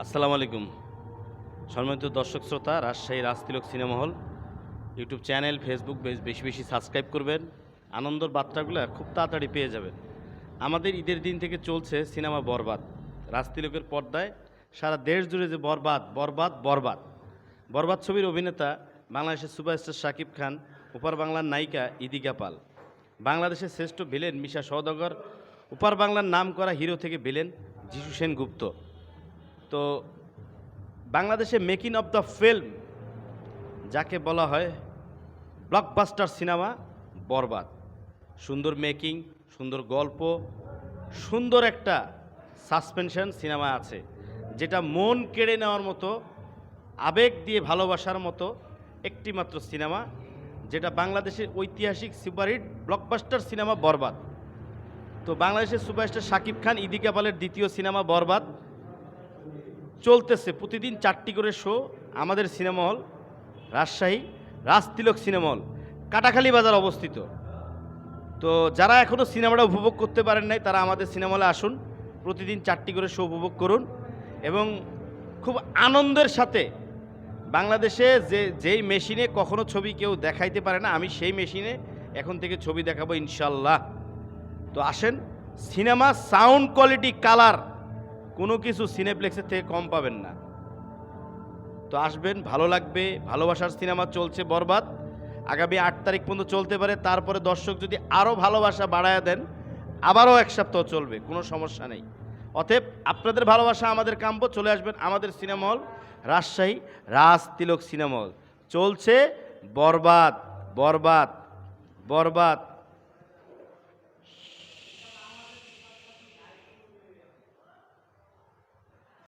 আসসালামু আলাইকুম। সম্মানিত দর্শক শ্রোতা, Rajshahi Rajtilak cinema hall YouTube channel, Facebook বেশি বেশি সাবস্ক্রাইব করবেন। আনন্দের বার্তাগুলো খুব তাড়াতাড়ি পেয়ে যাবেন। আমাদের ঈদের দিন থেকে চলছে সিনেমা বরবাদ। রাজতিলকের পর্দায় সারা দেশ জুড়ে যে বরবাদ বরবাদ বরবাদ বরবাদ ছবির অভিনেতা বাংলাদেশের সুপারস্টার শাকিব খান, ওপার বাংলার নায়িকা ইদিকা পাল, বাংলাদেশের শ্রেষ্ঠ ভিলেন মিশা সওদাগর, ওপার বাংলার নাম করা হিরো থেকে ভিলেন যিশু সেনগুপ্ত। তো বাংলাদেশে মেকিং অফ দ্য ফিল্ম যাকে বলা হয় ব্লকবাস্টার সিনেমা বরবাদ। সুন্দর মেকিং, সুন্দর গল্প, সুন্দর একটা সাসপেনশন সিনেমা আছে, যেটা মন কেড়ে নেওয়ার মতো, আবেগ দিয়ে ভালোবাসার মতো একটি মাত্র সিনেমা, যেটা বাংলাদেশের ঐতিহাসিক সুপারহিট ব্লকবাস্টার সিনেমা বরবাদ। তো বাংলাদেশের সুপারস্টার শাকিব খান, ইদিকা পালের দ্বিতীয় সিনেমা বরবাদ চলতেছে। প্রতিদিন 4টি করে শো আমাদের cinema hall Rajshahi Rajtilak cinema hall, Katakhali বাজার অবস্থিত। তো যারা এখনও সিনেমাটা উপভোগ করতে পারেন নাই, তারা আমাদের সিনেমা হলে আসুন, প্রতিদিন 4টি করে শো উপভোগ করুন এবং খুব আনন্দের সাথে বাংলাদেশে যেই মেশিনে কখনো ছবি কেউ দেখাইতে পারে না, আমি সেই মেশিনে এখন থেকে ছবি দেখাবো ইনশাল্লাহ। তো আসেন, সিনেমা সাউন্ড কোয়ালিটি, কালার, কোনো কিছু সিনেপ্লেক্সের থেকে কম পাবেন না। তো আসবেন, ভালো লাগবে। ভালোবাসার সিনেমা চলছে বরবাদ, আগামী 8 তারিখ পর্যন্ত চলতে পারে। তারপরে দর্শক যদি আরও ভালোবাসা বাড়ায় দেন, আবারও 1 সপ্তাহ চলবে, কোনো সমস্যা নেই। অতএব আপনাদের ভালোবাসা আমাদের কাম্য। চলে আসবেন আমাদের cinema hall Rajshahi Rajtilak cinema hall. চলছে বরবাদ বরবাদ বরবাদ।